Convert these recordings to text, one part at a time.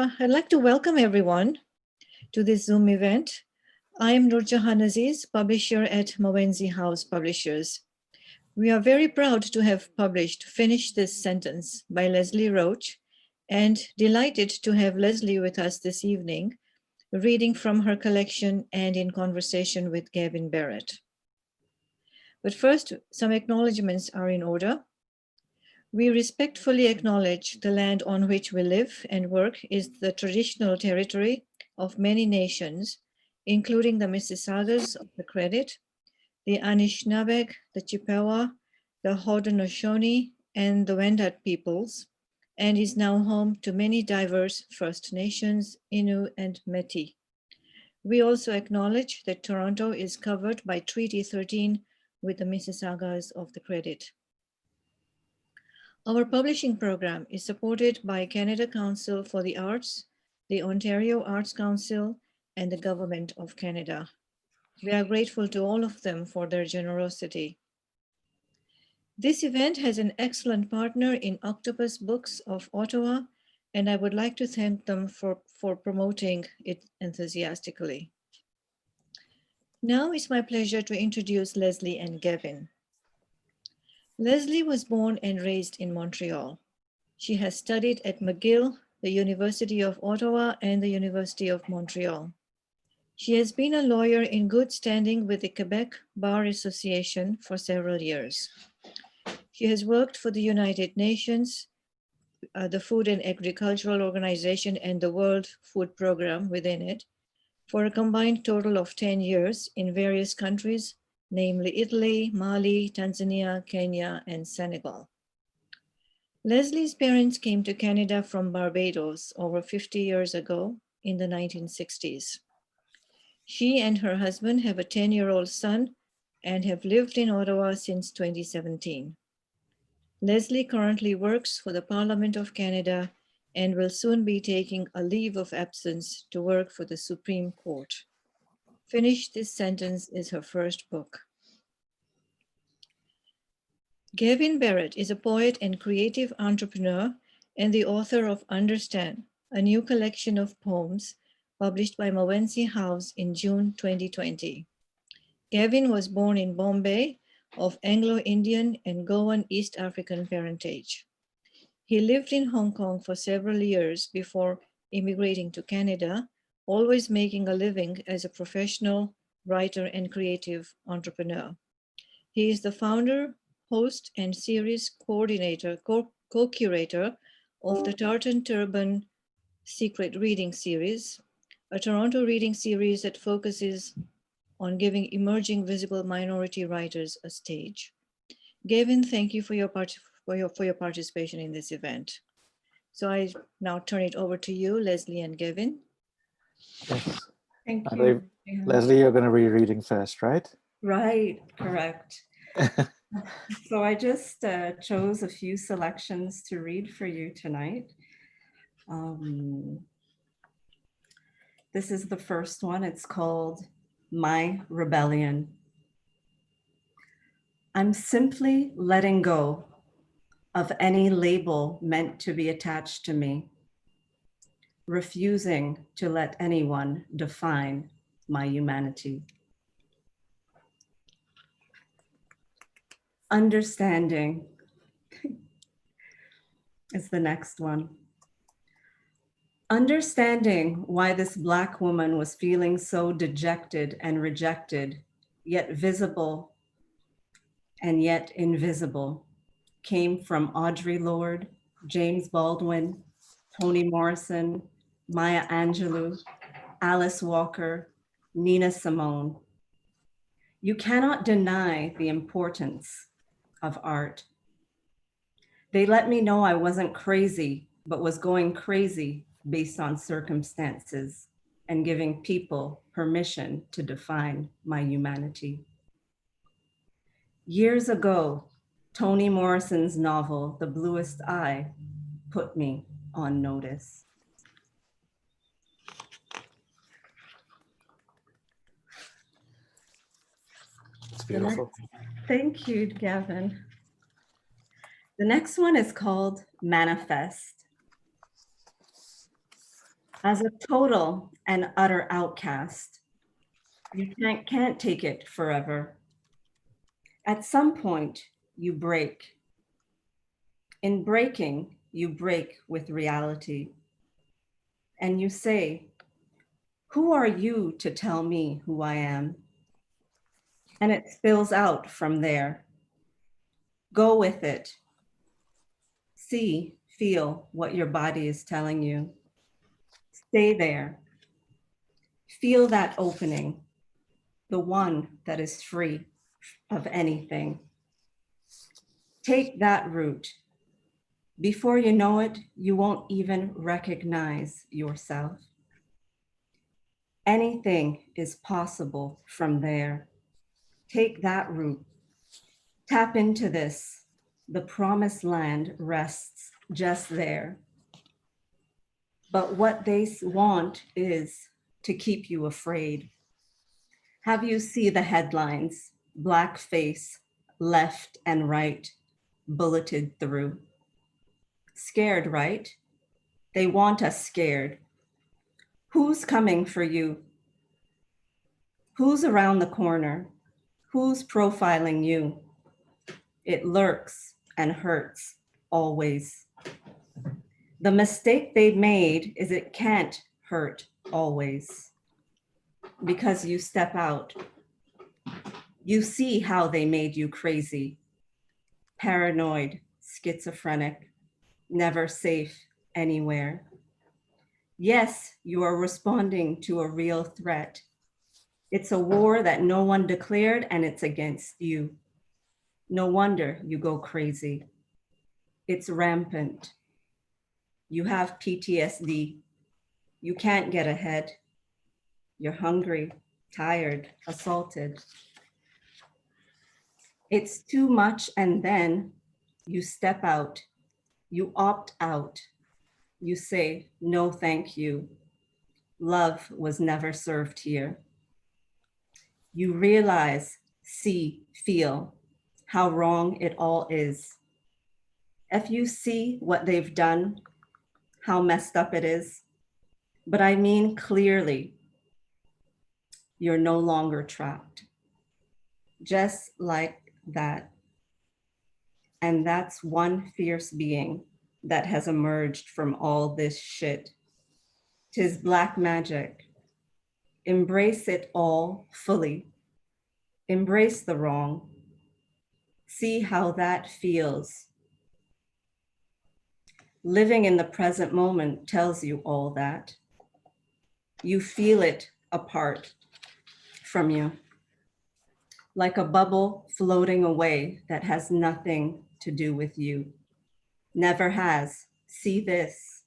I'd like to welcome everyone to this Zoom event. I am Nurjahan Aziz, publisher at Mawenzi House Publishers. We are very proud to have published Finish This Sentence by Leslie Roach and delighted to have Leslie with us this evening, reading from her collection and in conversation with Gavin Barrett. But first, some acknowledgements are in order. We respectfully acknowledge the land on which we live and work is the traditional territory of many nations, including the Mississaugas of the Credit, the Anishinaabeg, the Chippewa, the Haudenosaunee, and the Wendat peoples, and is now home to many diverse First Nations, Innu, and Métis. We also acknowledge that Toronto is covered by Treaty 13 with the Mississaugas of the Credit. Our publishing program is supported by Canada Council for the Arts, the Ontario Arts Council, and the Government of Canada. We are grateful to all of them for their generosity. This event has an excellent partner in Octopus Books of Ottawa, and I would like to thank them for promoting it enthusiastically. Now it's my pleasure to introduce Leslie and Gavin. Leslie was born and raised in Montreal. She has studied at McGill, the University of Ottawa, and the University of Montreal. She has been a lawyer in good standing with the Quebec Bar Association for several years. She has worked for the United Nations, the Food and Agricultural Organization, and the World Food Program within it, for a combined total of 10 years in various countries, namely Italy, Mali, Tanzania, Kenya, and Senegal. Leslie's parents came to Canada from Barbados over 50 years ago in the 1960s. She and her husband have a 10-year-old son and have lived in Ottawa since 2017. Leslie currently works for the Parliament of Canada and will soon be taking a leave of absence to work for the Supreme Court. Finish This Sentence is her first book. Gavin Barrett is a poet and creative entrepreneur and the author of Understan, a new collection of poems published by Mawenzi House in June 2020. Gavin was born in Bombay of Anglo-Indian and Goan East African parentage. He lived in Hong Kong for several years before immigrating to Canada, always making a living as a professional writer and creative entrepreneur. He is the founder, host, and series coordinator, co-curator of the Tartan Turban Secret Reading Series, a Toronto reading series that focuses on giving emerging visible minority writers a stage. Gavin, thank you for your participation in this event. So I now turn it over to you, Leslie and Gavin. Yes. Thank you. Leslie, you're going to be reading first, right? Right, correct. So I just chose a few selections to read for you tonight. This is the first one. It's called My Rebellion. I'm simply letting go of any label meant to be attached to me, refusing to let anyone define my humanity. Understanding is the next one. Understanding why this Black woman was feeling so dejected and rejected, yet visible and yet invisible, came from Audre Lorde, James Baldwin, Toni Morrison, Maya Angelou, Alice Walker, Nina Simone. You cannot deny the importance of art. They let me know I wasn't crazy, but was going crazy based on circumstances and giving people permission to define my humanity. Years ago, Toni Morrison's novel, The Bluest Eye, put me on notice. It's beautiful. Thank you, Gavin. The next one is called Manifest. As a total and utter outcast, you can't take it forever. At some point, you break. In breaking, you break with reality. And you say, who are you to tell me who I am? And it spills out from there. Go with it. See, feel what your body is telling you. Stay there. Feel that opening, the one that is free of anything. Take that route. Before you know it, you won't even recognize yourself. Anything is possible from there. Take that route. Tap into this. The promised land rests just there. But what they want is to keep you afraid. Have you see the headlines, blackface, left and right, bulleted through? Scared, right? They want us scared. Who's coming for you? Who's around the corner? Who's profiling you? It lurks and hurts always. The mistake they made is it can't hurt always. Because you step out. You see how they made you crazy, paranoid, schizophrenic, never safe anywhere. Yes, you are responding to a real threat. It's a war that no one declared and it's against you. No wonder you go crazy. It's rampant. You have PTSD. You can't get ahead. You're hungry, tired, assaulted. It's too much and then you step out. You opt out. You say, no, thank you. Love was never served here. You realize, see, feel how wrong it all is. If you see what they've done, how messed up it is, but I mean clearly, you're no longer trapped. Just like that. And that's one fierce being that has emerged from all this shit. 'Tis black magic. Embrace it all fully. Embrace the wrong. See how that feels. Living in the present moment tells you all that. You feel it apart from you, like a bubble floating away that has nothing to do with you. Never has. See this.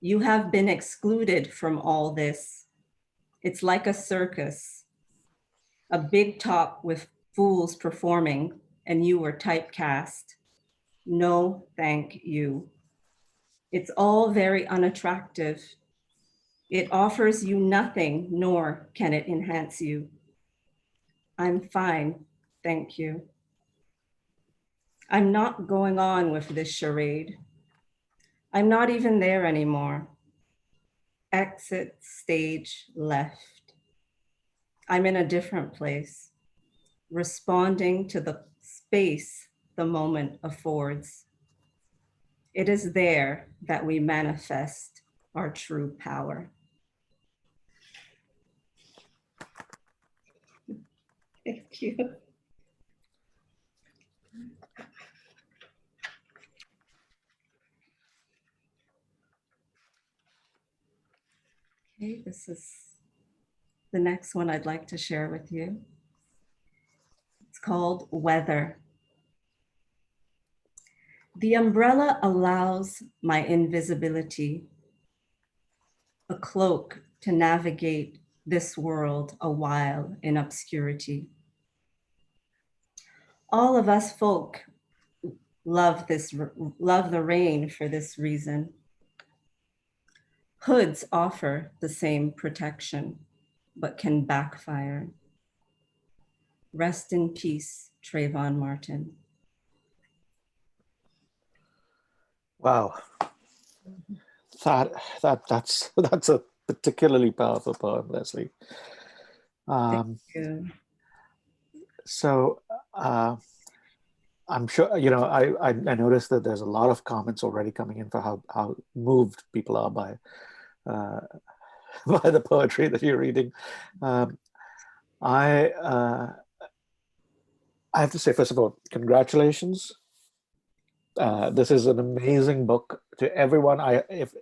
You have been excluded from all this. It's like a circus, a big top with fools performing, and you were typecast. No, thank you. It's all very unattractive. It offers you nothing, nor can it enhance you. I'm fine, thank you. I'm not going on with this charade. I'm not even there anymore. Exit stage left. I'm in a different place, responding to the space the moment affords. It is there that we manifest our true power. Thank you. Okay, this is the next one I'd like to share with you. It's called Weather. The umbrella allows my invisibility, a cloak to navigate this world a while in obscurity. All of us folk love the rain for this reason. Hoods offer the same protection, but can backfire. Rest in peace, Trayvon Martin. Wow. That's a particularly powerful poem, Leslie. Yeah. So I'm sure, I noticed that there's a lot of comments already coming in for how moved people are by by the poetry that you're reading. I have to say, first of all, congratulations. This is an amazing book to everyone. If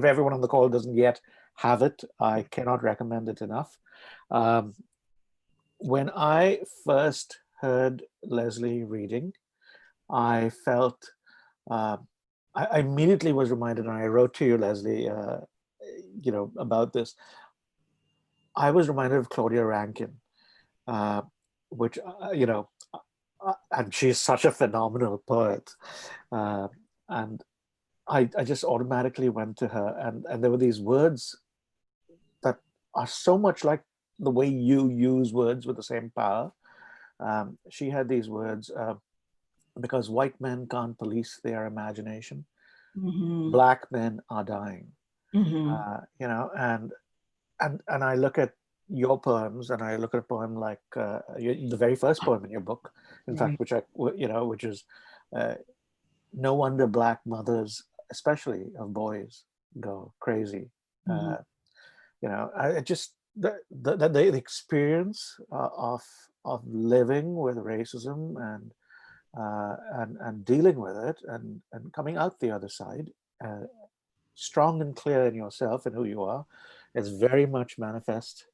everyone on the call doesn't yet have it, I cannot recommend it enough. When I first heard Leslie reading, I felt I immediately was reminded, and I wrote to you, Leslie, about this. I was reminded of Claudia Rankine, which and she's such a phenomenal poet, and I just automatically went to her, and there were these words that are so much like the way you use words with the same power. She had these words, because white men can't police their imagination, Mm-hmm. black men are dying. Mm-hmm. And I look at your poems, and I look at a poem like the very first poem in your book, in fact, Right. which is no wonder black mothers, especially of boys, go crazy. Mm-hmm. I just the experience of living with racism and dealing with it and coming out the other side, strong and clear in yourself and who you are, is very much manifest.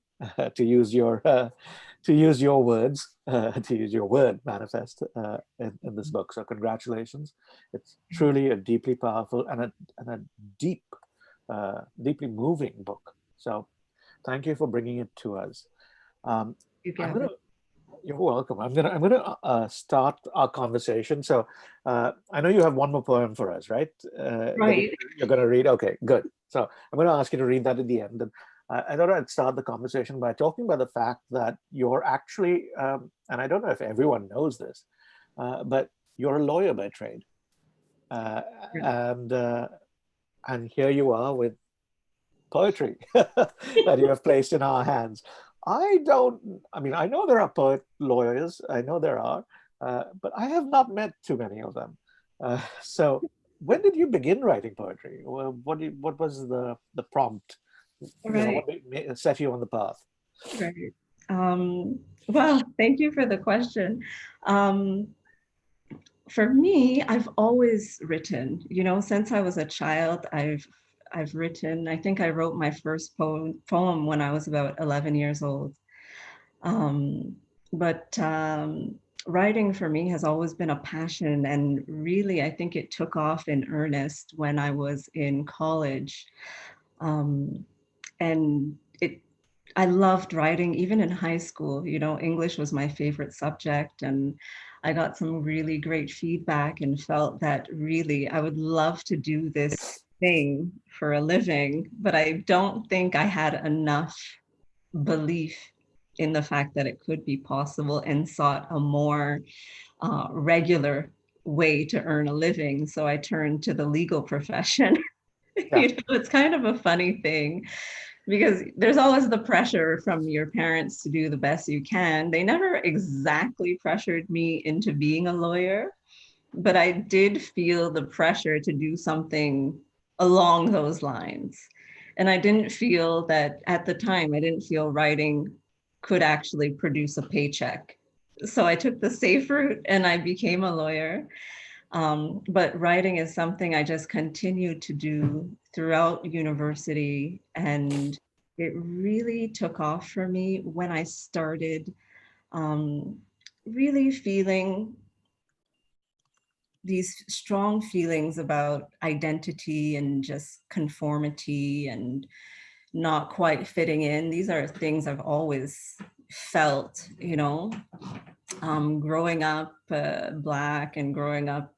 To use your words, to use your word, manifest in this book. So congratulations! It's truly a deeply powerful and a deep, deeply moving book. So thank you for bringing it to us. You, I'm Gavin. gonna. You're welcome. I'm gonna start our conversation. So I know you have one more poem for us, right? Right. You're gonna read. Okay, good. So I'm gonna ask you to read that at the end. And I thought I'd start the conversation by talking about the fact that you're actually, and I don't know if everyone knows this, but you're a lawyer by trade, uh, and uh, and here you are with poetry that you have placed in our hands. I mean, I know there are poet lawyers, I know there are, but I have not met too many of them. So when did you begin writing poetry? What was the prompt? Right. What set you on the path? Right. Well, thank you for the question. Um, for me, I've always written, since I was a child, I've written. I think I wrote my first poem when I was about 11 years old. Um, but writing for me has always been a passion, and really, I think it took off in earnest when I was in college. Um, and I loved writing even in high school. English was my favorite subject, and I got some really great feedback and felt that really I would love to do this thing for a living, but I don't think I had enough belief in the fact that it could be possible, and sought a more regular way to earn a living. So I turned to the legal profession. Yeah, It's kind of a funny thing, because there's always the pressure from your parents to do the best you can. They never exactly pressured me into being a lawyer, but I did feel the pressure to do something along those lines. And I didn't feel that at the time, I didn't feel writing could actually produce a paycheck. So I took the safe route and I became a lawyer. But writing is something I just continued to do throughout university. And it really took off for me when I started really feeling these strong feelings about identity and just conformity and not quite fitting in. These are things I've always felt, growing up Black and growing up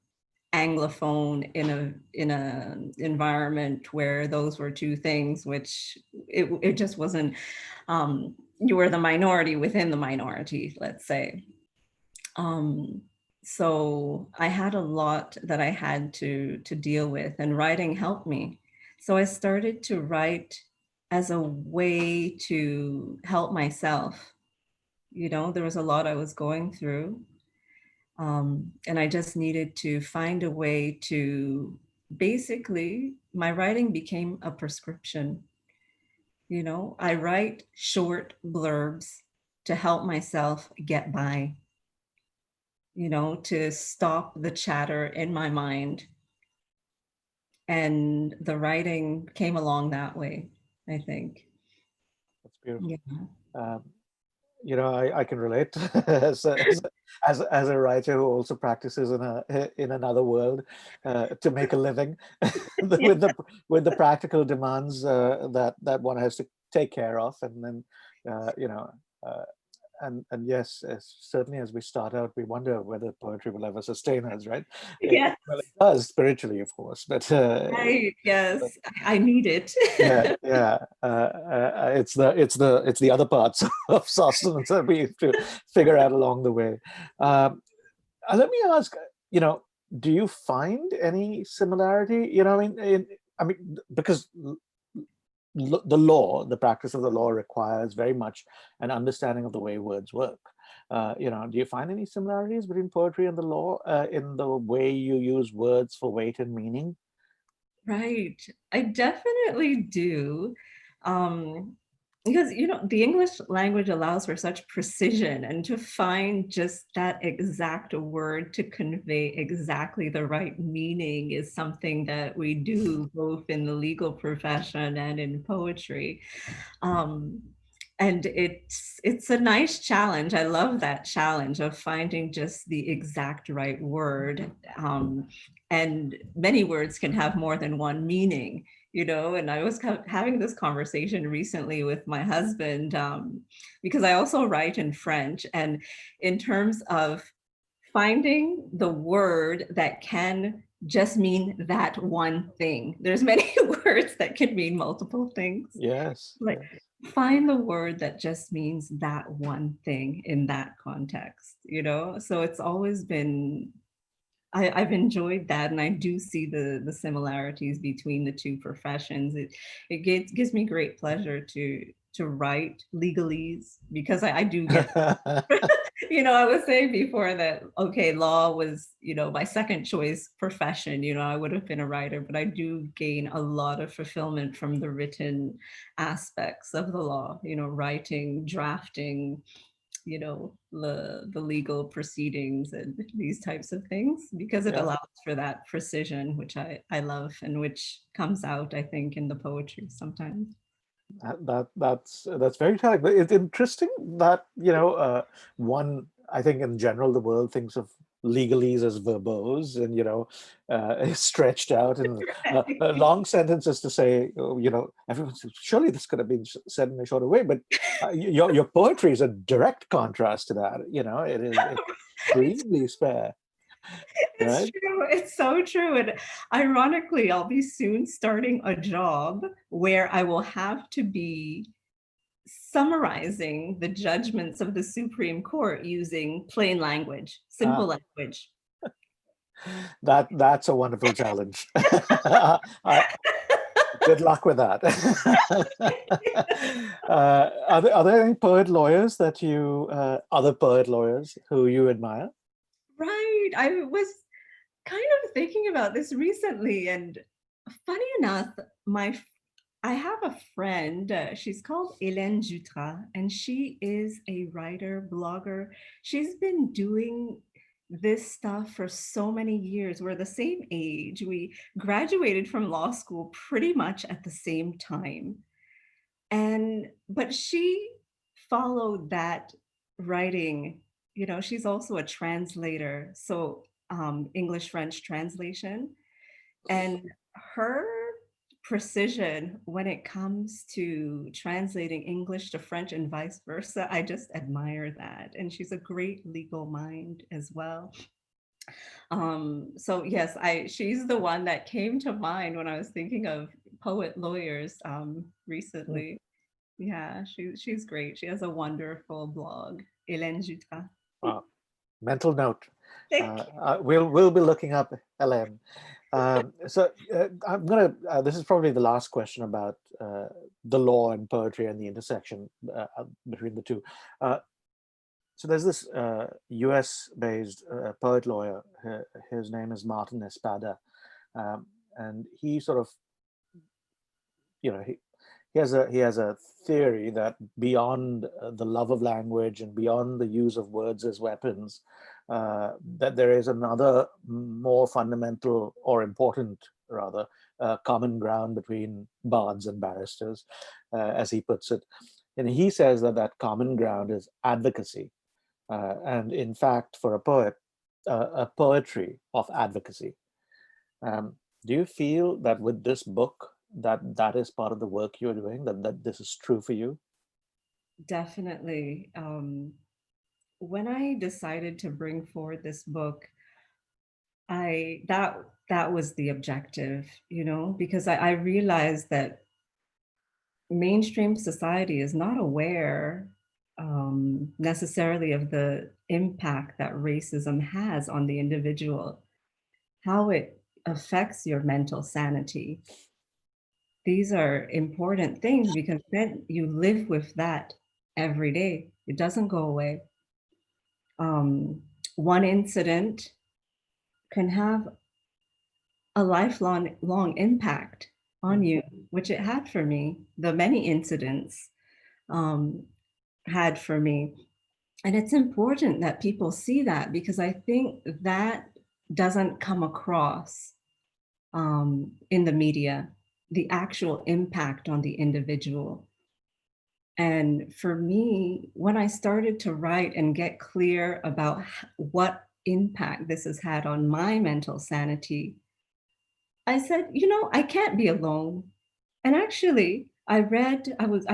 Anglophone in a environment where those were two things, which it just wasn't. You were the minority within the minority, let's say. Um, so I had a lot that I had to deal with, and writing helped me. So I started to write as a way to help myself. There was a lot I was going through. And I just needed to find a way to basically, my writing became a prescription. I write short blurbs to help myself get by, to stop the chatter in my mind. And the writing came along that way, I think. That's beautiful. Yeah. Um, I can relate as a writer who also practices in another world to make a living Yeah. with the practical demands that one has to take care of, and then uh, and yes, certainly as we start out, we wonder whether poetry will ever sustain us, right? Yes. Well, it does spiritually, of course, but Right. Yes. I need it. yeah, yeah. It's the other parts of sustenance that we have to figure out along the way. Let me ask, you know, do you find any similarity? Because the law, the practice of the law requires very much an understanding of the way words work. Do you find any similarities between poetry and the law in the way you use words for weight and meaning? Right. I definitely do. Um, because, the English language allows for such precision, and to find just that exact word to convey exactly the right meaning is something that we do both in the legal profession and in poetry. Um, and it's a nice challenge. I love that challenge of finding just the exact right word. And many words can have more than one meaning, and I was having this conversation recently with my husband, because I also write in French, and in terms of finding the word that can just mean that one thing. There's many words that can mean multiple things. Yes. Like, find the word that just means that one thing in that context, So it's always been, I've enjoyed that, and I do see the similarities between the two professions. It gives me great pleasure to write legalese, because I do get I was saying before that, okay, law was, my second choice profession. I would have been a writer, but I do gain a lot of fulfillment from the written aspects of the law, writing, drafting, the legal proceedings and these types of things, because it Yeah. allows for that precision, which I love, and which comes out, I think, in the poetry sometimes. That's very telling. But it's interesting that one. I think in general the world thinks of legalese as verbose and stretched out and long sentences to say. Everyone says surely this could have been said in a shorter way. But your poetry is a direct contrast to that. It is extremely spare, It's right? true. It's so true. And ironically, I'll be soon starting a job where I will have to be summarizing the judgments of the Supreme Court using plain language, simple language. That's a wonderful challenge. Good luck with that. Are there any other poet lawyers who you admire? Right. I was kind of thinking about this recently, and funny enough, I have a friend, she's called Hélène Jutras, and she is a writer, blogger. She's been doing this stuff for so many years. We're the same age. We graduated from law school pretty much at the same time. But she followed that writing, she's also a translator, so English French translation, and her precision when it comes to translating English to French and vice versa, I just admire that. And she's a great legal mind as well. So yes, she's the one that came to mind when I was thinking of poet lawyers recently. Yeah, she's great. She has a wonderful blog, Hélène Jutras. Mental note. Thank We'll be looking up Hélène. I'm gonna. This is probably the last question about the law and poetry and the intersection between the two. So there's this U.S.-based poet lawyer. His name is Martin Espada, and he sort of, he has a theory that beyond the love of language and beyond the use of words as weapons, that there is another more fundamental or important, rather, common ground between bards and barristers, as he puts it. And he says that that common ground is advocacy. And in fact, for a poet, a poetry of advocacy. Do you feel that with this book, that is part of the work you're doing, that this is true for you? Definitely. When I decided to bring forward this book, that was the objective, because I realized that mainstream society is not aware necessarily of the impact that racism has on the individual, how it affects your mental sanity. These are important things because then you live with that every day. It doesn't go away. One incident can have a lifelong impact on you, which it had for me. The many incidents had for me. And it's important that people see that, because I think that doesn't come across in the media, the actual impact on the individual. And for me, when I started to write and get clear about what impact this has had on my mental sanity, I said, I can't be alone. And actually, I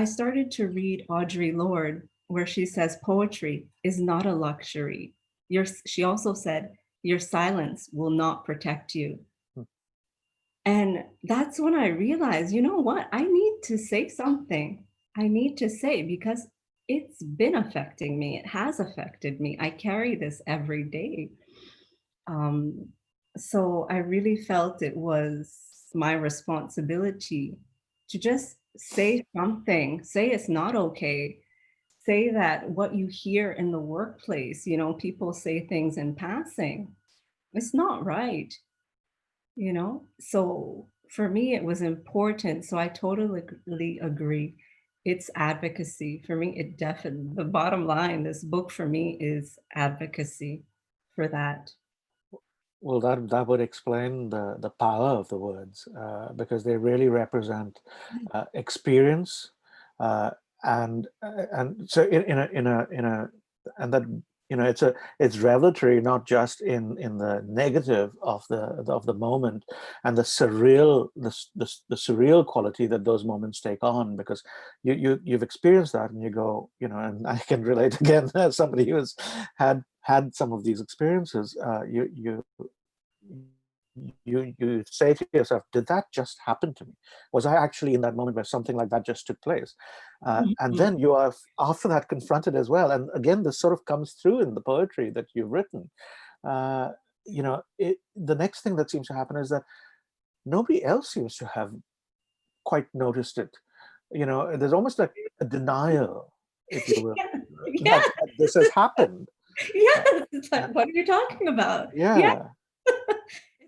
started to read Audre Lorde, where she says poetry is not a luxury. She also said, your silence will not protect you. And that's when I realized, you know what? I need to say something. I need to say, because it's been affecting me. It has affected me. I carry this every day. So I really felt it was my responsibility to just say something, say it's not okay, say that what you hear in the workplace, people say things in passing. It's not right, So for me, it was important. So I totally agree. It's advocacy. For me, it definitely, the bottom line, this book for me is advocacy for that. Well, that would explain the power of the words, because they really represent experience, and so and that it's revelatory, not just in the negative of the moment and the surreal quality that those moments take on, because you've experienced that and you go, and I can relate again as somebody who has had some of these experiences. You say to yourself, did that just happen to me? Was I actually in that moment where something like that just took place? And then you are after that confronted as well. And again, this sort of comes through in the poetry that you've written. The next thing that seems to happen is that nobody else seems to have quite noticed it. There's almost like a denial, if you will, Yeah. that this has happened. Yes, it's like, what are you talking about? Yeah.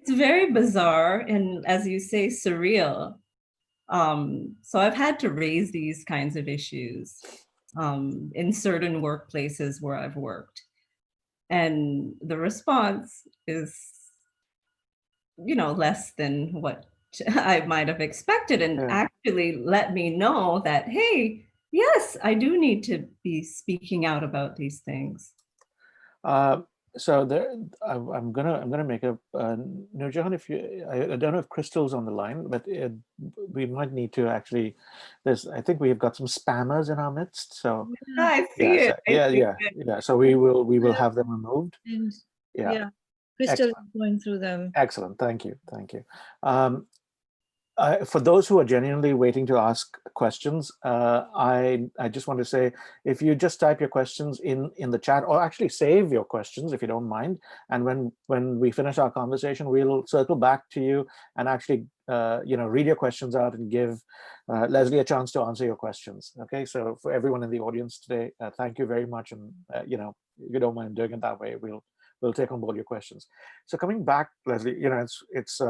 It's very bizarre and, as you say, surreal. So I've had to raise these kinds of issues in certain workplaces where I've worked. And the response is, less than what I might have expected, and actually let me know that, hey, yes, I do need to be speaking out about these things. So there, I'm gonna make a Nurjahan. If I don't know if Crystal's on the line, but we might need to actually. I think we've got some spammers in our midst. So I see it. Yeah. So we will have them removed. And Yeah. Crystal is going through them. Excellent. Thank you. For those who are genuinely waiting to ask questions, I just want to say, if you just type your questions in the chat, or actually save your questions if you don't mind, and when we finish our conversation, we'll circle back to you and actually read your questions out and give Leslie a chance to answer your questions. Okay, so for everyone in the audience today, thank you very much, and if you don't mind doing it that way, we'll take on board your questions. So coming back, Leslie, it's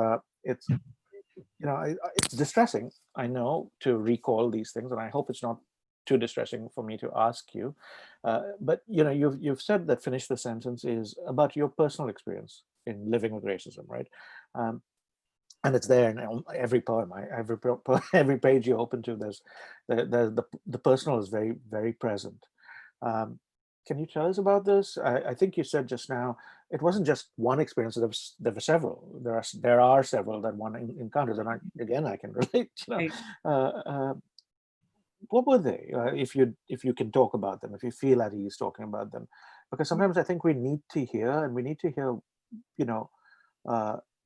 it's distressing, I know, to recall these things, and I hope it's not too distressing for me to ask you. But you've said that Finish the Sentence is about your personal experience in living with racism, right? And it's there in every poem. Every page you open to, the personal is very, very present. Can you tell us about this? I think you said just now it wasn't just one experience. There were several. There are several that one encounters, and I can relate. Right. What were they? If you can talk about them, if you feel at ease talking about them, because sometimes I think we need to hear,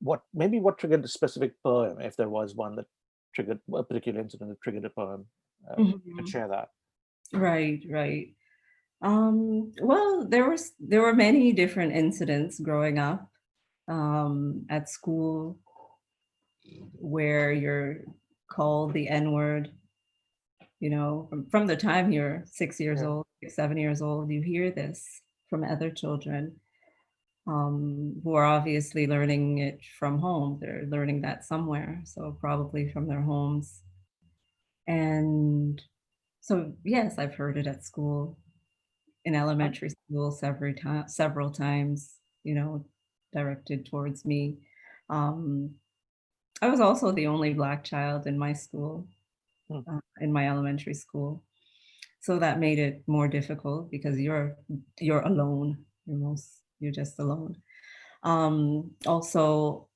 what triggered a specific poem, if there was one that triggered a particular incident that triggered a poem. You could share that. Right. Well, there were many different incidents growing up at school where you're called the N-word. From the time you're 6 years Yeah. old, 7 years old, you hear this from other children who are obviously learning it from home. They're learning that somewhere, so probably from their homes. And so, yes, I've heard it at school, in elementary school, several times, directed towards me. I was also the only Black child in my school, in my elementary school. So that made it more difficult because you're alone. You're just alone. Also,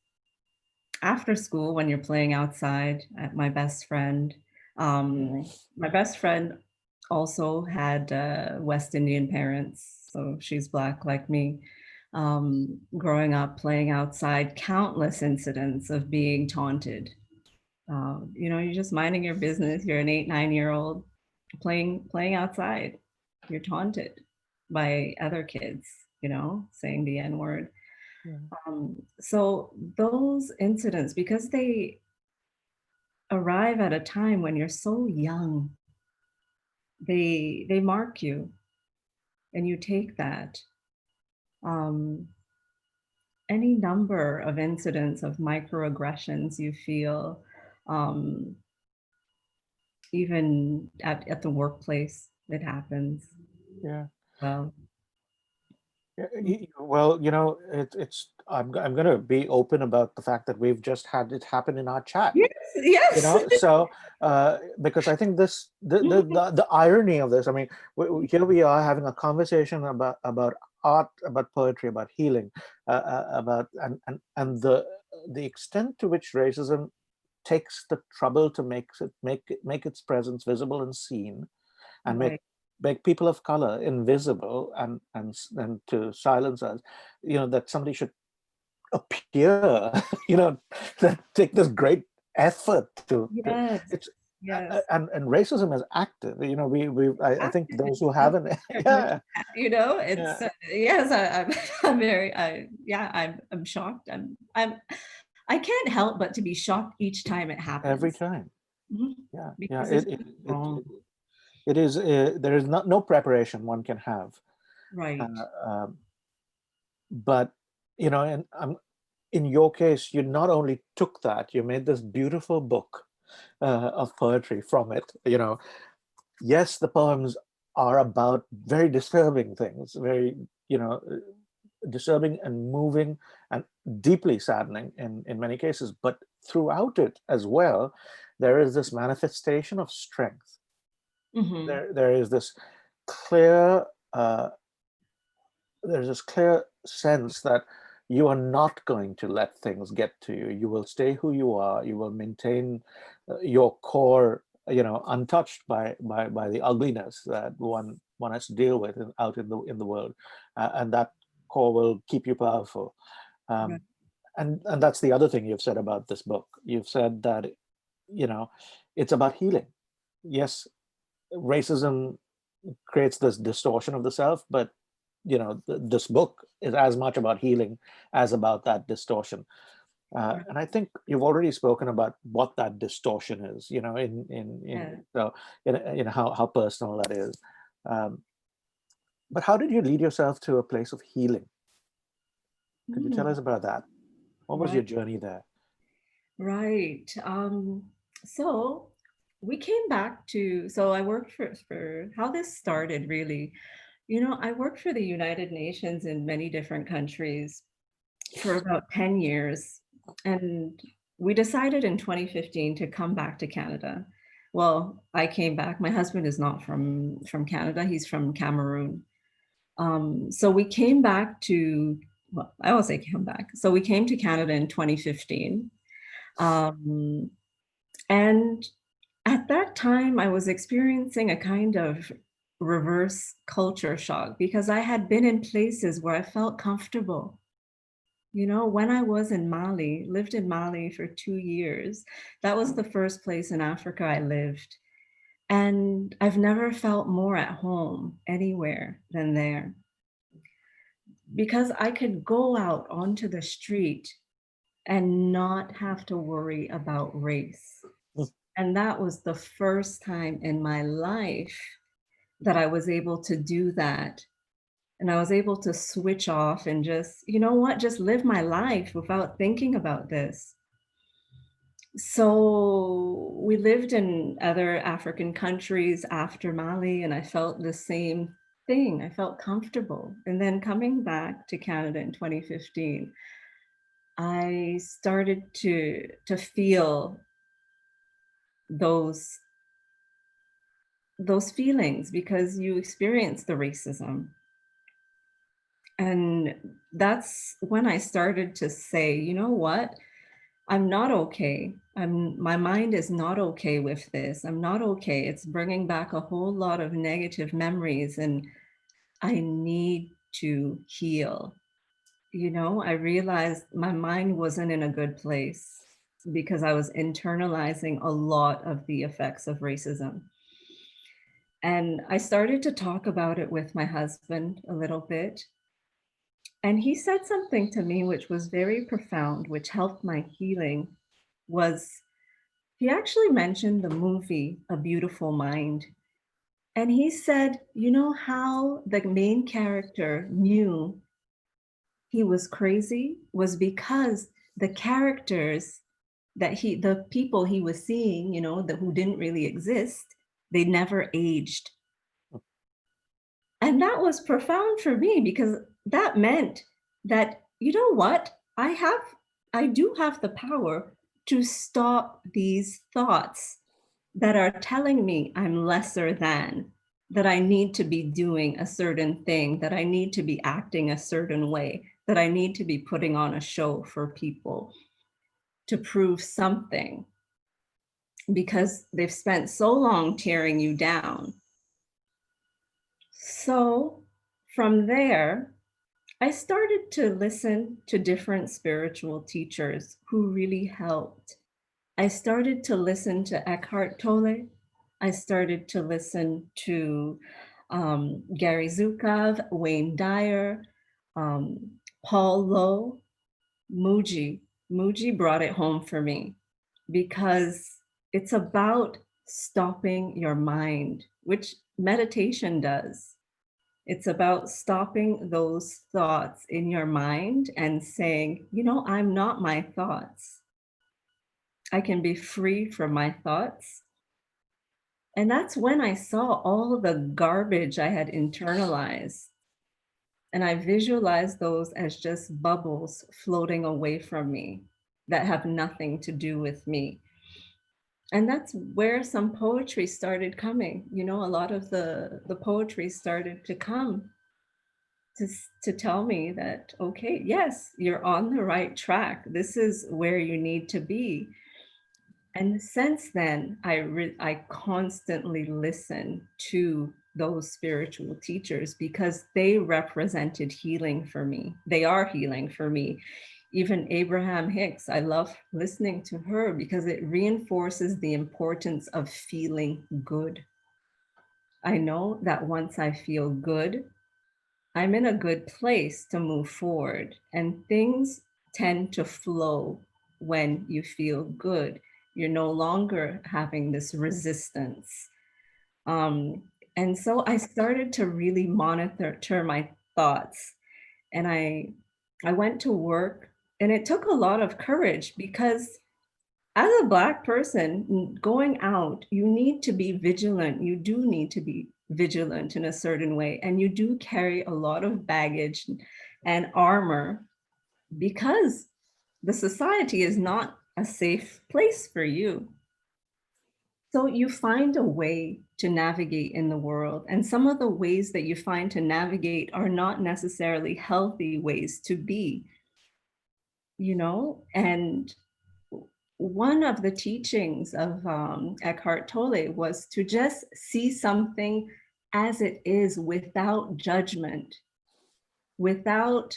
after school, when you're playing outside, my best friend also had West Indian parents, so she's Black like me. Growing up, playing outside, countless incidents of being taunted. You're just minding your business. You're an 8, 9-year-old playing outside. You're taunted by other kids, saying the N-word. So those incidents, because they arrive at a time when you're so young, they mark you, and you take that. Any number of incidents of microaggressions you feel, even at the workplace, it happens. Yeah. Well, Well, it's I'm going to be open about the fact that we've just had it happen in our chat. yes. So because I think the irony of this, I mean, here we are having a conversation about art, about poetry, about healing, about and the extent to which racism takes the trouble to make its presence visible and seen, and Right. make people of color invisible, and to silence us, that somebody should appear, that take this great effort to Yes. it's Yes. and racism is active. I think those who haven't, yeah, It's yes. I'm very. I'm shocked. I can't help but to be shocked each time it happens. every time. Mhm. Yeah, Because it's wrong. it is. There is no preparation one can have. Right. But and in your case, you not only took that, you made this beautiful book of poetry from it. Yes, the poems are about very disturbing things, very disturbing and moving and deeply saddening in many cases. But throughout it as well, there is this manifestation of strength. There is this clear there's this clear sense that you are not going to let things get to you. You will stay who you are. You will maintain your core, untouched by the ugliness that one has to deal with out in the world, and that core will keep you powerful. Right. And that's the other thing you've said about this book. You've said that it's about healing. Yes, racism creates this distortion of the self, but this book is as much about healing as about that distortion. And I think you've already spoken about what that distortion is, so how personal that is. But how did you lead yourself to a place of healing? Could you tell us about that? What was your journey there? Right. So we came back to, so I worked for how this started really. I worked for the United Nations in many different countries for about 10 years. And we decided in 2015 to come back to Canada. Well, I came back. My husband is not from Canada. He's from Cameroon. So we came back to, well, I always say come back. So we came to Canada in 2015. And at that time, I was experiencing a kind of reverse culture shock because I had been in places where I felt comfortable. When I was in Mali, lived in Mali for 2 years, that was the first place in Africa I lived. And I've never felt more at home anywhere than there. Because I could go out onto the street and not have to worry about race. And that was the first time in my life that I was able to do that. And I was able to switch off and just, just live my life without thinking about this. So we lived in other African countries after Mali, and I felt the same thing. I felt comfortable. And then coming back to Canada in 2015, I started to feel those feelings because you experience the racism. And that's when I started to say, you know what? I'm not okay. My mind is not okay with this. I'm not okay. It's bringing back a whole lot of negative memories and I need to heal. I realized my mind wasn't in a good place because I was internalizing a lot of the effects of racism. And I started to talk about it with my husband a little bit. And he said something to me which was very profound, which helped my healing, was he actually mentioned the movie A Beautiful Mind. And he said, you know how the main character knew he was crazy was because the characters the people he was seeing, who didn't really exist, they never aged. And that was profound for me because that meant that, you know what, I do have the power to stop these thoughts that are telling me I'm lesser than, that I need to be doing a certain thing, that I need to be acting a certain way, that I need to be putting on a show for people to prove something because they've spent so long tearing you down. So from there, I started to listen to different spiritual teachers who really helped. I started to listen to Eckhart Tolle. I started to listen to Gary Zukov, Wayne Dyer, Paul Lowe, Muji. Muji brought it home for me because it's about stopping your mind, which meditation does. It's about stopping those thoughts in your mind and saying, I'm not my thoughts. I can be free from my thoughts. And that's when I saw all of the garbage I had internalized. And I visualized those as just bubbles floating away from me that have nothing to do with me. And that's where some poetry started coming. A lot of the poetry started to come to tell me that, okay, yes, you're on the right track. This is where you need to be. And since then, I constantly listen to those spiritual teachers because they represented healing for me. They are healing for me. Even Abraham Hicks, I love listening to her because it reinforces the importance of feeling good. I know that once I feel good, I'm in a good place to move forward, and things tend to flow when you feel good. You're no longer having this resistance. Um, and so I started to really monitor my thoughts, and I went to work, and it took a lot of courage because as a Black person going out, you need to be vigilant. You do need to be vigilant in a certain way. And you do carry a lot of baggage and armor because the society is not a safe place for you. So you find a way to navigate in the world. And some of the ways that you find to navigate are not necessarily healthy ways to be, you know? And one of the teachings of Eckhart Tolle was to just see something as it is without judgment, without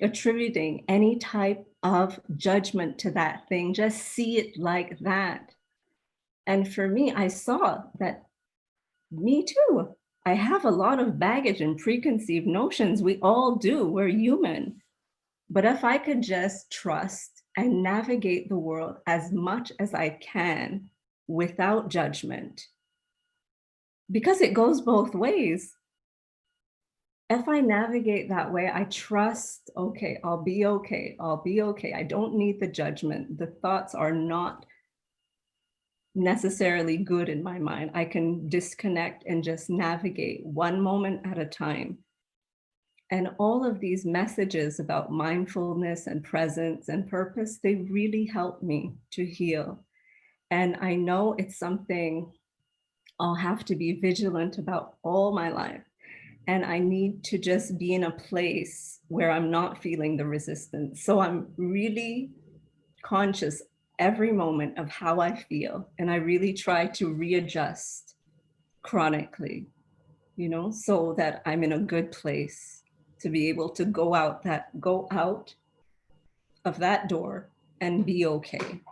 attributing any type of judgment to that thing. Just see it like that. And for me, I saw that me too. I have a lot of baggage and preconceived notions. We all do. We're human. But if I could just trust and navigate the world as much as I can without judgment, because it goes both ways. If I navigate that way, I trust, okay, I'll be okay. I'll be okay. I don't need the judgment. The thoughts are not necessarily good in my mind. I can disconnect and just navigate one moment at a time. And all of these messages about mindfulness and presence and purpose, they really help me to heal. And I know it's something I'll have to be vigilant about all my life. And I need to just be in a place where I'm not feeling the resistance. So I'm really conscious every moment of how I feel. And I really try to readjust chronically, you know, so that I'm in a good place to be able to go out of that door and be okay.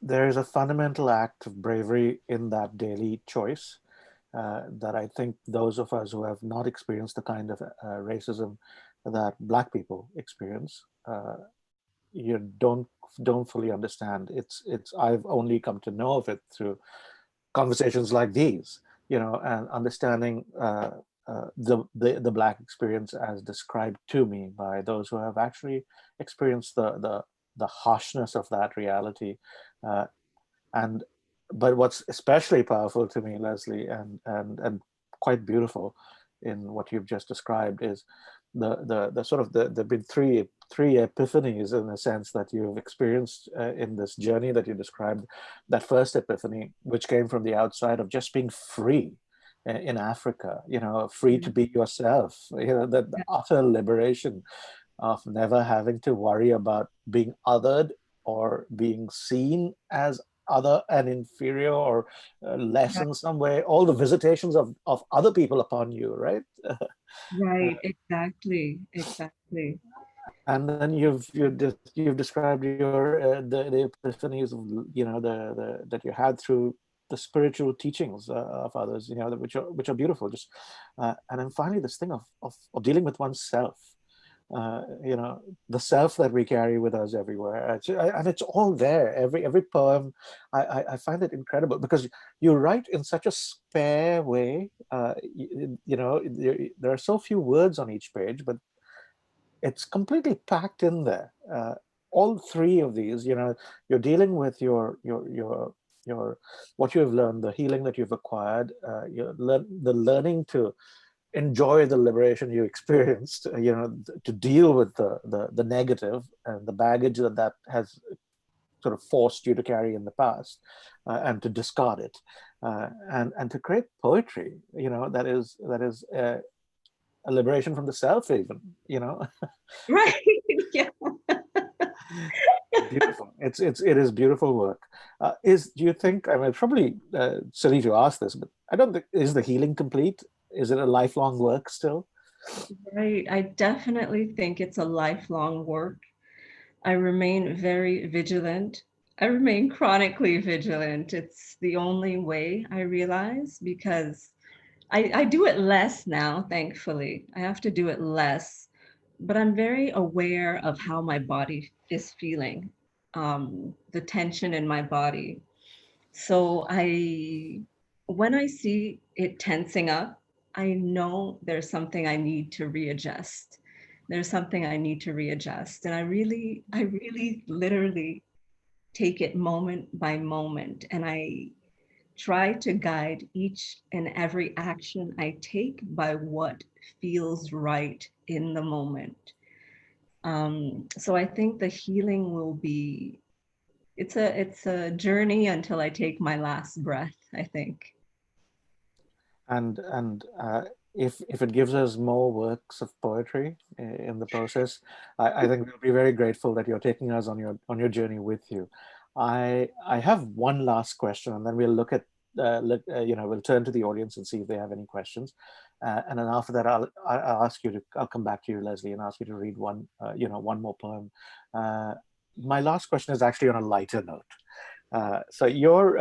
There is a fundamental act of bravery in that daily choice that I think those of us who have not experienced the kind of racism that Black people experience, you don't fully understand. It's I've only come to know of it through conversations like these, you know, and understanding the Black experience as described to me by those who have actually experienced the harshness of that reality. Uh, and but what's especially powerful to me, Leslie, and quite beautiful in what you've just described is the sort of there've been three epiphanies in a sense that you've experienced in this journey that you described. That first epiphany, which came from the outside of just being free in Africa, you know, free to be yourself, you know, that utter liberation of never having to worry about being othered or being seen as other and inferior or less in some way, all the visitations of other people upon you, right? Right, exactly. And then you've described your the epiphanies of, you know, the that you had through the spiritual teachings of others, you know, which are beautiful. Just and then finally this thing of dealing with oneself, you know, the self that we carry with us everywhere. And it's all there. Every poem, I find it incredible because you write in such a spare way. You know, there are so few words on each page, but it's completely packed in there. All three of these, you know, you're dealing with your what you have learned, the healing that you've acquired, the learning to enjoy the liberation you experienced, you know, to deal with the negative and the baggage that has sort of forced you to carry in the past, and to discard it, and to create poetry, you know, that is a liberation from the self, even, you know. Right. Yeah. Beautiful. It is beautiful work. Do you think, I mean, it's probably silly to ask this, but I don't think, is the healing complete? Is it a lifelong work still? Right. I definitely think it's a lifelong work. I remain very vigilant. I remain chronically vigilant. It's the only way I realize, because I do it less now, thankfully. I have to do it less, but I'm very aware of how my body is feeling, the tension in my body. So when I see it tensing up, I know there's something I need to readjust. There's something I need to readjust. And I really literally take it moment by moment. And I try to guide each and every action I take by what feels right in the moment. So I think the healing will be, it's a journey until I take my last breath, I think. And if it gives us more works of poetry in the process, I think we'll be very grateful that you're taking us on your journey with you. I have one last question, and then we'll look at we'll turn to the audience and see if they have any questions, and then after that I'll ask you to I'll come back to you, Leslie, and ask you to read one more poem. My last question is actually on a lighter note. So you're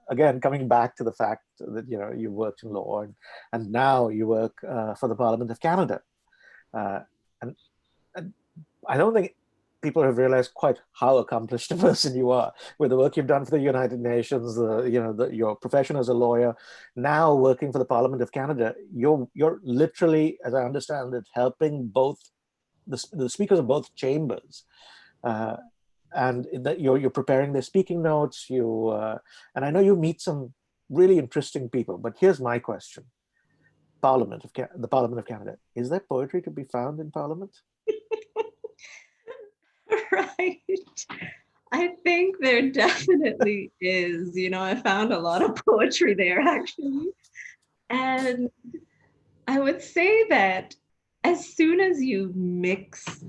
again coming back to the fact that you worked in law, and now you work for the Parliament of Canada, uh, and, and I don't think people have realized quite how accomplished a person you are with the work you've done for the United Nations, your profession as a lawyer, now working for the Parliament of Canada. You're literally, as I understand it, helping both the speakers of both chambers. Uh, and that you're preparing their speaking notes. And I know you meet some really interesting people. But here's my question: the Parliament of Canada, is there poetry to be found in Parliament? Right. I think there definitely is. I found a lot of poetry there actually. And I would say that as soon as you mix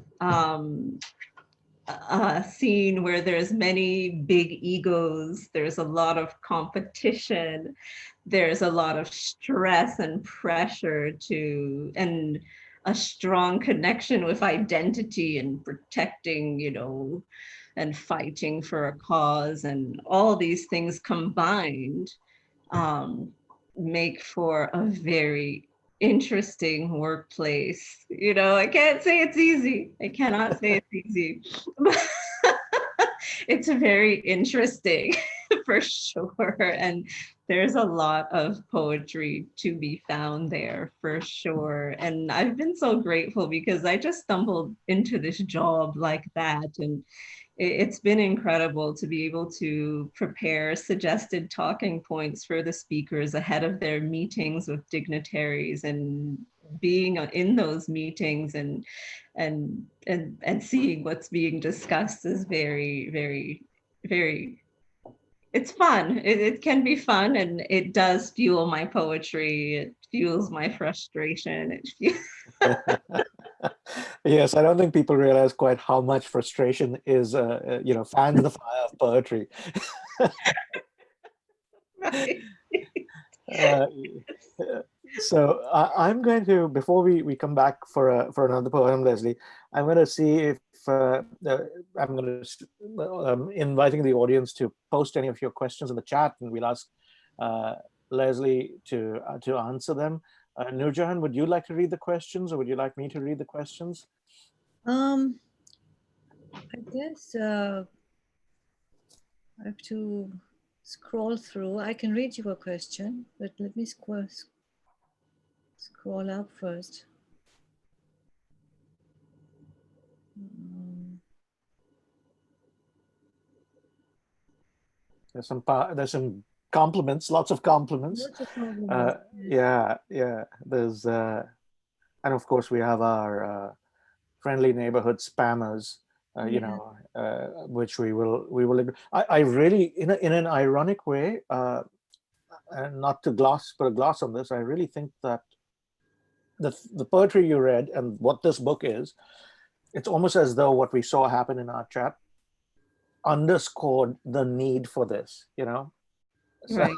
a scene where there's many big egos, there's a lot of competition, there's a lot of stress and pressure and a strong connection with identity and protecting, and fighting for a cause, and all these things combined um, make for a very interesting workplace. I can't say it's easy. I cannot say it's easy. It's very interesting for sure. And there's a lot of poetry to be found there for sure. And I've been so grateful because I just stumbled into this job like that. And it's been incredible to be able to prepare suggested talking points for the speakers ahead of their meetings with dignitaries, and being in those meetings and seeing what's being discussed is very, very, very, it's fun. It can be fun, and it does fuel my poetry. It fuels my frustration. Yes, I don't think people realize quite how much frustration is, fans the fire of poetry. Right. Uh, so I'm going to, before we come back for another poem, Leslie, I'm going to see if I'm going to inviting the audience to post any of your questions in the chat, and we'll ask Leslie to answer them. Nurjahan, would you like to read the questions, or would you like me to read the questions? I guess I have to scroll through. I can read you a question, but let me scroll up first. There's some compliments, lots of compliments. Lots of compliments. Yeah. There's and of course we have our friendly neighborhood spammers, which we will. I really, in an ironic way, and not to put a gloss on this, I really think that the poetry you read and what this book is, it's almost as though what we saw happen in our chat underscored the need for this, So, Right.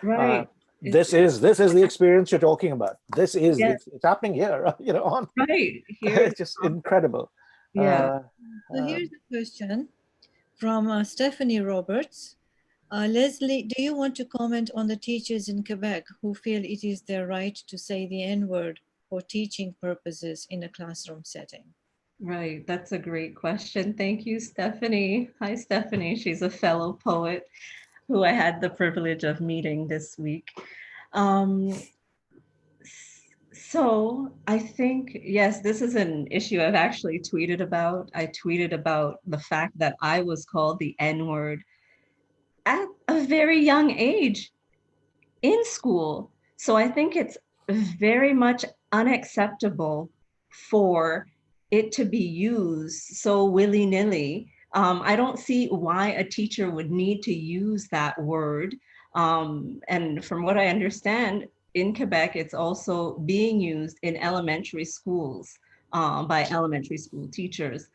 Right. this is the experience you're talking about. This is Yeah. it's happening here, you know, on Right here. it's just incredible. Yeah. So here's a question from Stephanie Roberts. Leslie, do you want to comment on the teachers in Quebec who feel it is their right to say the N-word for teaching purposes in a classroom setting? Right. That's a great question. Thank you, Stephanie. Hi, Stephanie. She's a fellow poet who I had the privilege of meeting this week. So I think, yes, this is an issue I've actually tweeted about. I tweeted about the fact that I was called the N-word at a very young age in school. So I think it's very much unacceptable for it to be used so willy-nilly. I don't see why a teacher would need to use that word. And from what I understand, in Quebec, it's also being used in elementary schools by elementary school teachers.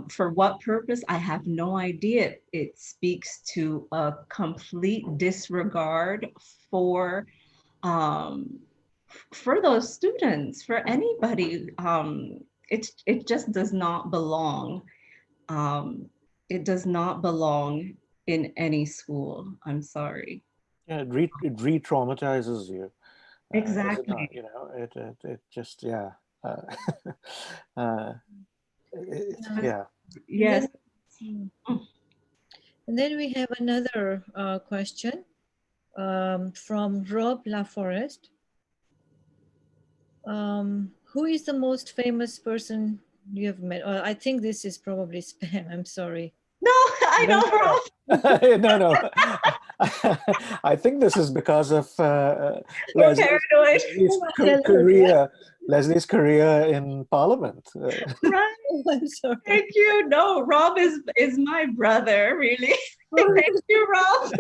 For what purpose, I have no idea. It speaks to a complete disregard for those students, for anybody. It just does not belong. It does not belong in any school. I'm sorry. Yeah, it re-traumatizes you. Does it Exactly. not? You know, it just, yeah. Yeah. Yes. And then we have another question from Rob LaForest. Who is the most famous person you have met? I think this is probably spam. I'm sorry. No, I know, Rob. No. I think this is because of Paranoid. Leslie's career in Parliament. Right. I'm sorry. Thank you. No, Rob is my brother, really. Thank you, Rob.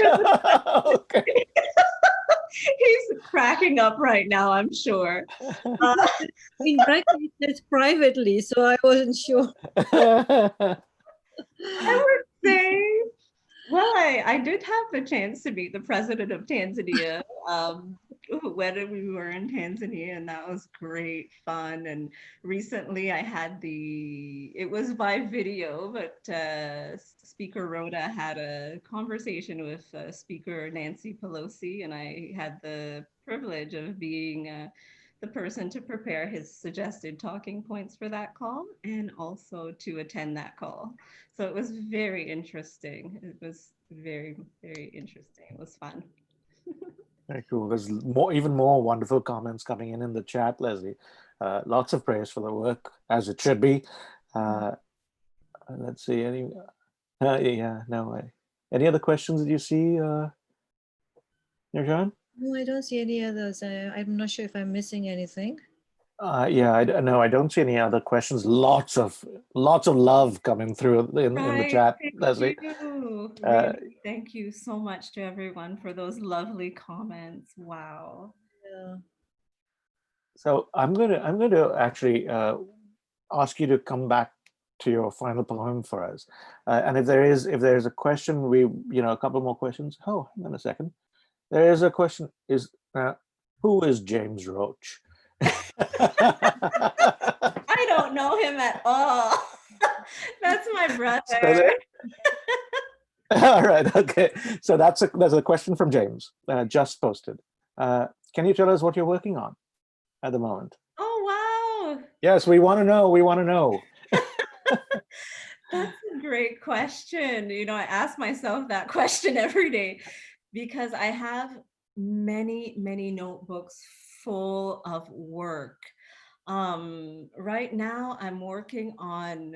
Okay. He's cracking up right now, I'm sure. In brackets, it's privately, so I wasn't sure. I would say, well, I did have the chance to meet the president of Tanzania when we were in Tanzania, and that was great fun. And recently I had it was by video, but Speaker Rhoda had a conversation with Speaker Nancy Pelosi, and I had the privilege of being the person to prepare his suggested talking points for that call and also to attend that call. So it was very interesting. It was very, very interesting. It was fun. Very cool. There's even more wonderful comments coming in the chat, Leslie. Lots of praise for the work, as it should be. Let's see. Any other questions that you see, Nirjan? No, I don't see any others. I'm not sure if I'm missing anything. I don't see any other questions. Lots of love coming through in the chat, Leslie. Really, thank you so much to everyone for those lovely comments. Wow. Yeah. So I'm going to actually ask you to come back to your final poem for us. And if there's a question, a couple more questions. Oh, hang on a second. There is a question. Who is James Roach? I don't know him at all. That's my brother. All right. Okay. So that's a question from James, just posted. Can you tell us what you're working on at the moment? Oh, wow. Yes, we want to know. That's a great question. I ask myself that question every day because I have many, many notebooks full of work. Right now, I'm working on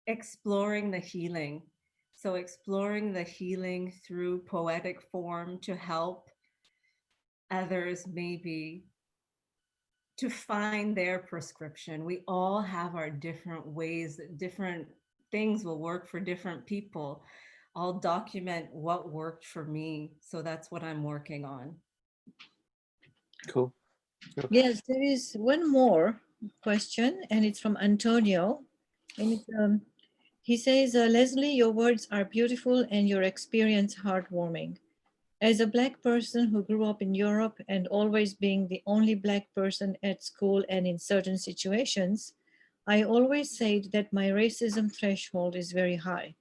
exploring the healing. So exploring the healing through poetic form to help others maybe to find their prescription. We all have our different ways, different things will work for different people. I'll document what worked for me. So that's what I'm working on. Cool. Yes, there is one more question, and it's from Antonio. And he says, Leslie, your words are beautiful and your experience heartwarming. As a Black person who grew up in Europe and always being the only Black person at school and in certain situations, I always said that my racism threshold is very high.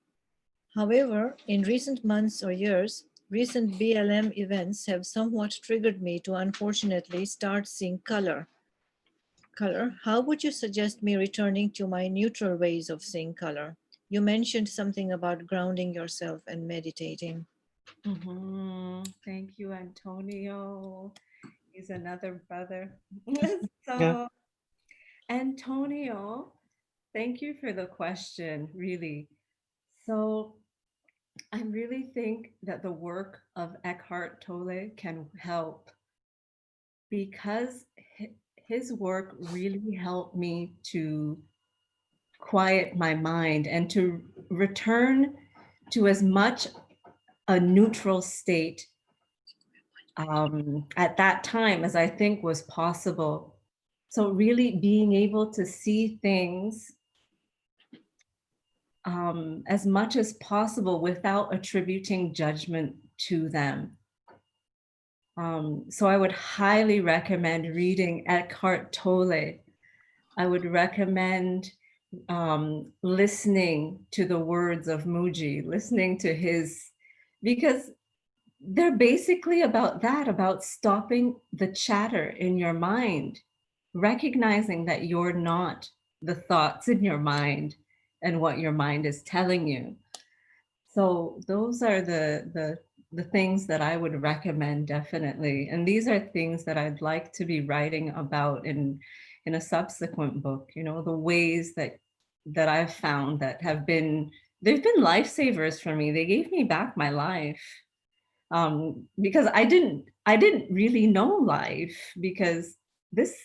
However, in recent months or years, recent BLM events have somewhat triggered me to unfortunately start seeing color. How would you suggest me returning to my neutral ways of seeing color? You mentioned something about grounding yourself and meditating. Thank you, Antonio. He's another brother. Yeah. So, Antonio, thank you for the question, really. So, I really think that the work of Eckhart Tolle can help because his work really helped me to quiet my mind and to return to as much a neutral state at that time as I think was possible. So really being able to see things as much as possible without attributing judgment to them. So I would highly recommend reading Eckhart Tolle. I would recommend listening to the words of Muji, listening to his, because they're basically about that, about stopping the chatter in your mind, recognizing that you're not the thoughts in your mind and what your mind is telling you. So those are the things that I would recommend definitely. And these are things that I'd like to be writing about in a subsequent book, you know, the ways that I've found that have been, they've been lifesavers for me. They gave me back my life. Because I didn't really know life, because this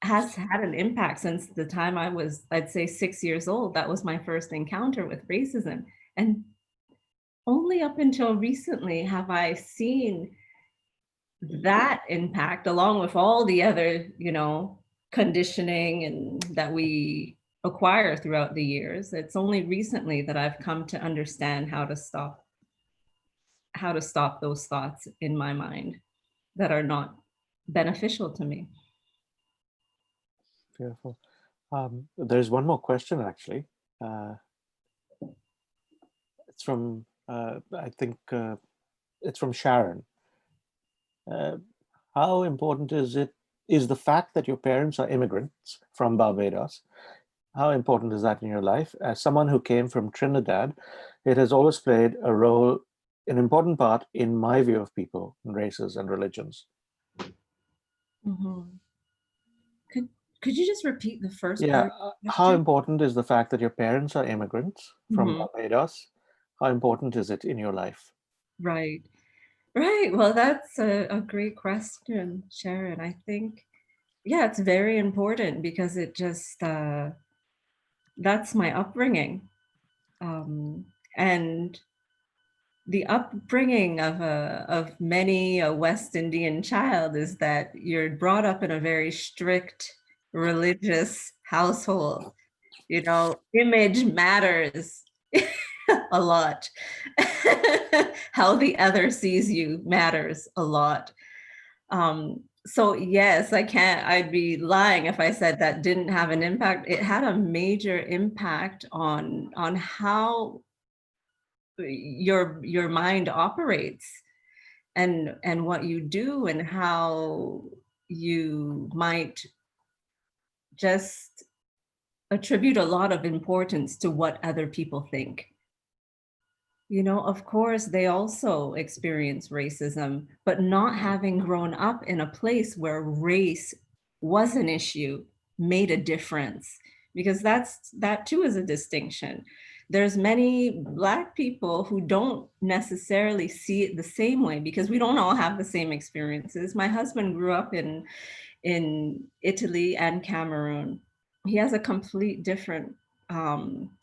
has had an impact since the time I was, I'd say 6 years old. That was my first encounter with racism. And only up until recently have I seen that impact, along with all the other, you know, conditioning and that we acquire throughout the years. It's only recently that I've come to understand how to stop those thoughts in my mind that are not beneficial to me. Beautiful. There's one more question actually. It's from, I think it's from Sharon. How important is the fact that your parents are immigrants from Barbados? How important is that in your life? As someone who came from Trinidad, it has always played a role, an important part in my view of people, and races and religions. Could you just repeat the first Yeah, part of the how question? important is the fact that your parents are immigrants from Barbados? How important is it in your life? Right. Right. Well, that's a great question, Sharon. I think, yeah, it's very important because it just, that's my upbringing. And the upbringing of many a West Indian child is that you're brought up in a very strict religious household. You know, image matters a lot. How the other sees you matters a lot. So yes, I'd be lying if I said that didn't have an impact. It had a major impact on how your mind operates and what you do and how you might just attribute a lot of importance to what other people think. You know, of course, they also experience racism, but not having grown up in a place where race was an issue made a difference, because that too is a distinction. There's many Black people who don't necessarily see it the same way because we don't all have the same experiences. My husband grew up in Italy and Cameroon. He has a complete different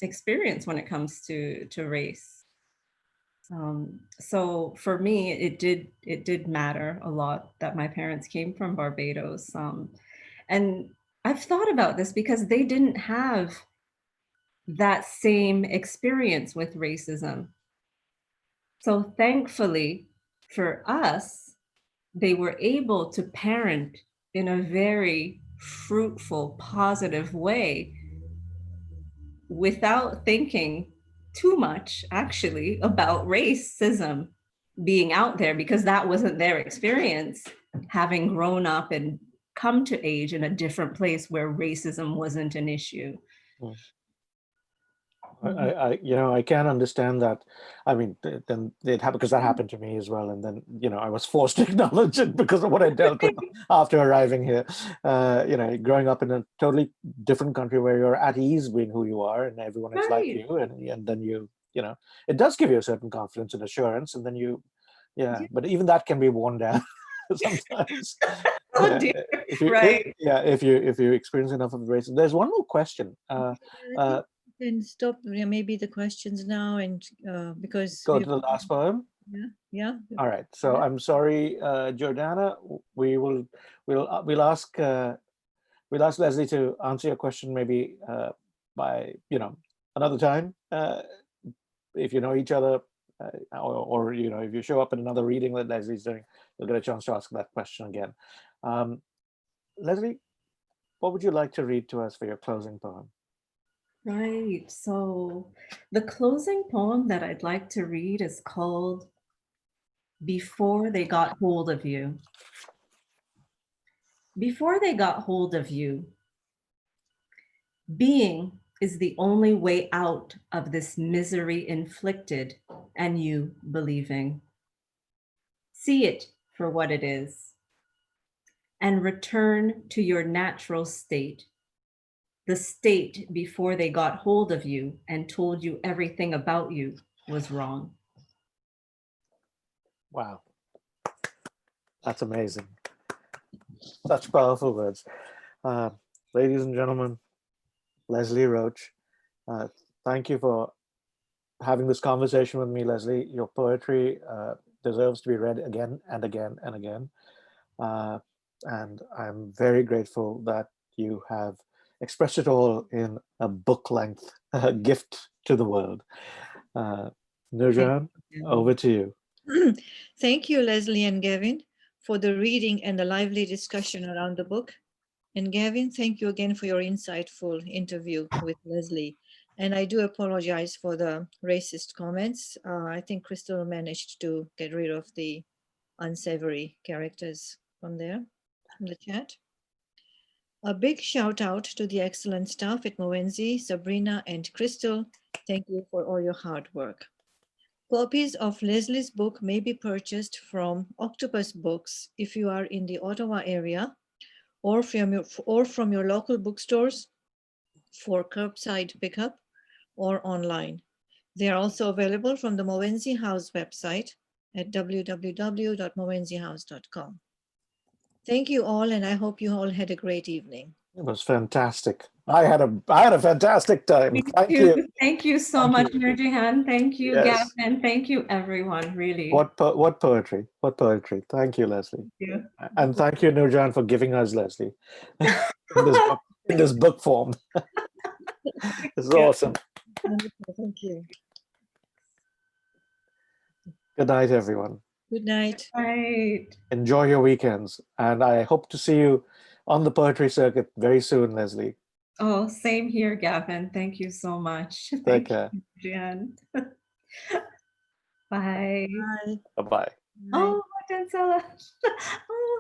experience when it comes to race. So for me, it did matter a lot that my parents came from Barbados. And I've thought about this because they didn't have that same experience with racism. So thankfully, for us, they were able to parent in a very fruitful, positive way without thinking too much, actually, about racism being out there, because that wasn't their experience, having grown up and come to age in a different place where racism wasn't an issue. I can understand that. I mean, then it happened because that happened to me as well, and then I was forced to acknowledge it because of what I dealt with after arriving here. Growing up in a totally different country where you're at ease being who you are, and everyone is like Right. you, and then it does give you a certain confidence and assurance, and then but even that can be worn down sometimes. Oh dear. If you Right. if you experience enough of racism. There's one more question. I think we can stop maybe the questions now, and because Go to the last poem. yeah. All right. So Yeah. I'm sorry, Jordana. We'll ask Leslie to answer your question maybe by another time if you know each other, or if you show up in another reading that Leslie's doing, you'll get a chance to ask that question again. Leslie, what would you like to read to us for your closing poem? Right. So the closing poem that I'd like to read is called Before They Got Hold of You. Before they got hold of you, being is the only way out of this misery inflicted, and you believing. See it for what it is, and return to your natural state, the state before they got hold of you and told you everything about you was wrong. Wow, that's amazing. Such powerful words. Ladies and gentlemen, Leslie Roach, thank you for having this conversation with me, Leslie. Your poetry deserves to be read again and again and again. And I'm very grateful that you have expressed it all in a book-length gift to the world. Nurjan, over to you. Thank you, Leslie and Gavin, for the reading and the lively discussion around the book. And Gavin, thank you again for your insightful interview with Leslie. And I do apologize for the racist comments. I think Crystal managed to get rid of the unsavory characters from there, from the chat. A big shout out to the excellent staff at Moenzi, Sabrina and Crystal. Thank you for all your hard work. Copies of Leslie's book may be purchased from Octopus Books if you are in the Ottawa area, or from your local bookstores for curbside pickup or online. They are also available from the Moenzi House website at www.moenzihouse.com. Thank you all, and I hope you all had a great evening. It was fantastic. I had a fantastic time. Thank you. Thank you so much, Nurjihan. Thank you, Yes. Gavin. Thank you, everyone, really. What poetry. What poetry. Thank you, Leslie. Thank you. And thank you, Nurjan, for giving us Leslie in this book form. This is awesome. Thank you. Good night, everyone. Good night. Right. Enjoy your weekends. And I hope to see you on the poetry circuit very soon, Leslie. Oh, same here, Gavin. Thank you so much. Take care. You, Jan. Bye. Bye. Bye-bye. Oh, Martin Salah. Oh.